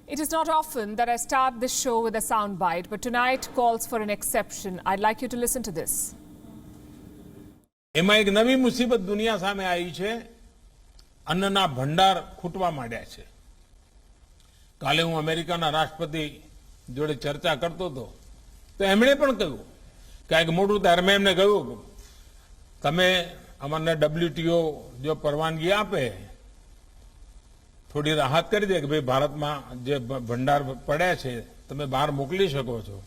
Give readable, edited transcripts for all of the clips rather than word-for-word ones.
It is not often that I start this show with a soundbite, but tonight calls for an exception. I'd like you to listen to this. એમાં એક નવી મુસીબત દુનિયા સામે આવી છે. અન્નના ભંડાર ખૂટવા માંડ્યા છે. કાલે હું અમેરિકાના રાષ્ટ્રપતિ જોડે ચર્ચા કરતો હતો તો એમણે પણ કહ્યું કે મોટું ધર્મે એમને કહ્યું તમે અમને WTO જો પરવાનગી આપે થોડી રાહત કરી દે કે ભાઈ ભારતમાં જે ભંડાર પડ્યા છે તમે બહાર મોકલી શકો છો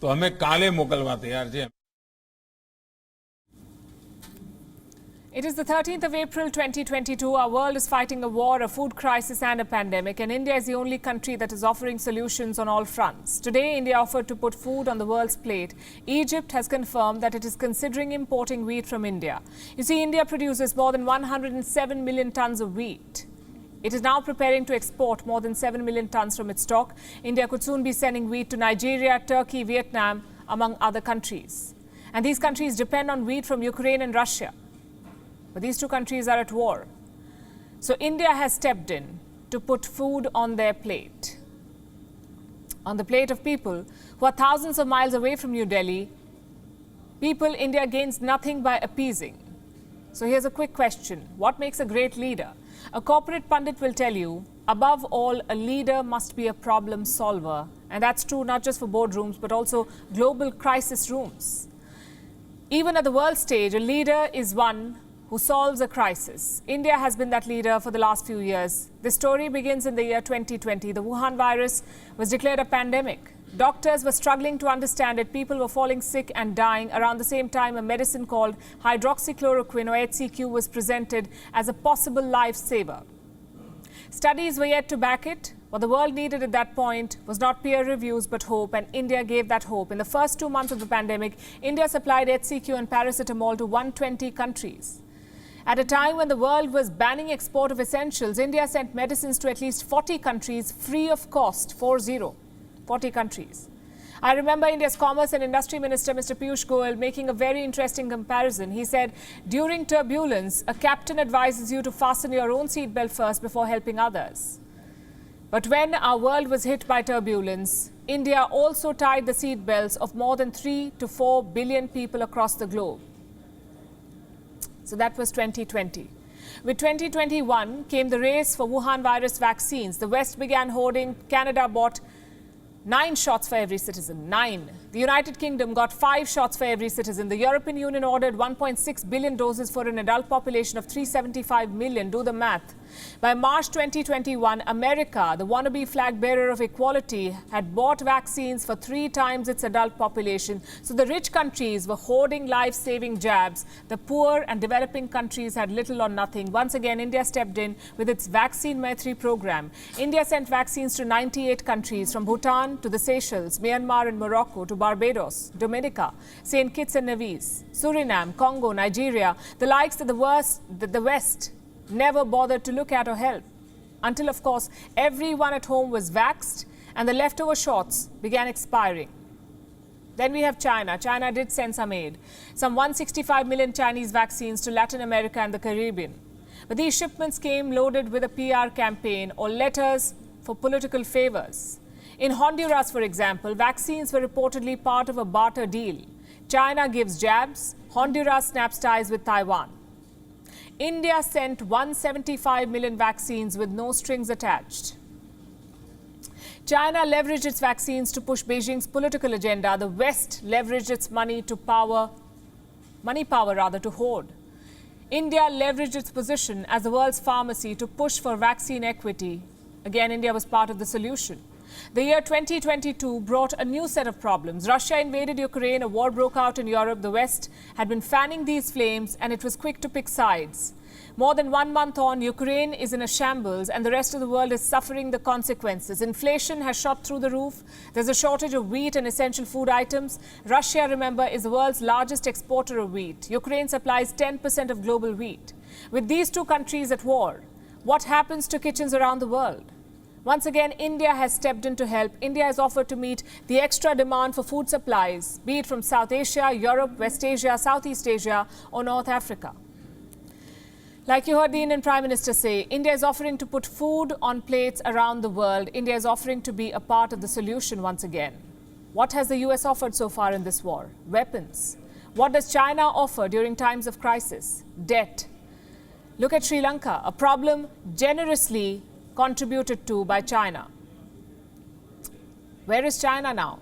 તો અમે કાલે મોકલવા તૈયાર છીએ. It is the 13th of April 2022. Our world is fighting a war, a food crisis and a pandemic, and India is the only country that is offering solutions on all fronts. Today, India offered to put food on the world's plate. Egypt has confirmed that it is considering importing wheat from India. You see, India produces more than 107 million tons of wheat. It is now preparing to export more than 7 million tons from its stock. India could soon be sending wheat to Nigeria, Turkey, Vietnam, among other countries. And these countries depend on wheat from Ukraine and Russia. But these two countries are at war. So India has stepped in to put food on their plate. On the plate of people who are thousands of miles away from New Delhi, people India gains nothing by appeasing. So here's a quick question. What makes a great leader? A corporate pundit will tell you, above all, a leader must be a problem solver. And that's true not just for boardrooms, but also global crisis rooms. Even at the world stage, a leader is one who solves a crisis. India has been that leader for the last few years. This story begins in the year 2020. The Wuhan virus was declared a pandemic. Doctors were struggling to understand it. People were falling sick and dying. Around the same time, a medicine called hydroxychloroquine or HCQ was presented as a possible lifesaver. Studies were yet to back it. What the world needed at that point was not peer reviews but hope, and India gave that hope. In the first 2 months of the pandemic, India supplied HCQ and paracetamol to 120 countries. At a time when the world was banning export of essentials, India sent medicines to at least 40 countries free of cost, 40 countries. I remember India's Commerce and Industry Minister, Mr. Piyush Goyal, making a very interesting comparison. He said, during turbulence, a captain advises you to fasten your own seatbelt first before helping others. But when our world was hit by turbulence, India also tied the seatbelts of more than 3 to 4 billion people across the globe. So that was 2020. With 2021 came the race for Wuhan virus vaccines. The West began hoarding. Canada bought 9 shots for every citizen. 9. The United Kingdom got 5 shots for every citizen. The European Union ordered 1.6 billion doses for an adult population of 375 million. Do the math. By March 2021, America, the wannabe flag bearer of equality, had bought vaccines for 3 times its adult population. So the rich countries were hoarding life-saving jabs. The poor and developing countries had little or nothing. Once again, India stepped in with its Vaccine Maitri program. India sent vaccines to 98 countries, from Bhutan to the Seychelles, Myanmar and Morocco, to Barbados, Dominica, St. Kitts and Nevis, Suriname, Congo, Nigeria, the likes that the West never bothered to look at or help. Until, of course, everyone at home was vaxxed and the leftover shots began expiring. Then we have China. China did send some aid. Some 165 million Chinese vaccines to Latin America and the Caribbean. But these shipments came loaded with a PR campaign or letters for political favors. In Honduras, for example, vaccines were reportedly part of a barter deal. China gives jabs, Honduras snaps ties with Taiwan. India sent 175 million vaccines with no strings attached. China leveraged its vaccines to push Beijing's political agenda. The West leveraged its money power to hoard. India leveraged its position as the world's pharmacy to push for vaccine equity. Again, India was part of the solution. The year 2022 brought a new set of problems. Russia invaded Ukraine, a war broke out in Europe. The West had been fanning these flames and it was quick to pick sides. More than 1 month on, Ukraine is in a shambles and the rest of the world is suffering the consequences. Inflation has shot through the roof. There's a shortage of wheat and essential food items. Russia, remember, is the world's largest exporter of wheat. Ukraine supplies 10% of global wheat. With these two countries at war, what happens to kitchens around the world? Once again, India has stepped in to help. India has offered to meet the extra demand for food supplies, be it from South Asia, Europe, West Asia, Southeast Asia or North Africa. Like you heard the Indian Prime Minister say, India is offering to put food on plates around the world. India is offering to be a part of the solution once again. What has the US offered so far in this war? Weapons. What does China offer during times of crisis? Debt. Look at Sri Lanka, a problem generously contributed to by China. Where is China now?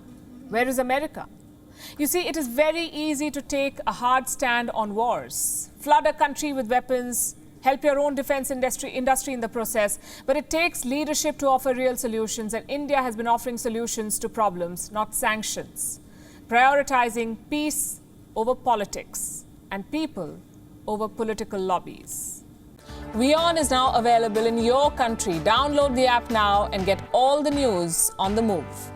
Where is America? You see, it is very easy to take a hard stand on wars, flood a country with weapons, help your own defense industry in the process. But it takes leadership to offer real solutions, and India has been offering solutions to problems, not sanctions, prioritizing peace over politics and people over political lobbies. WION is now available in your country. Download the app now and get all the news on the move.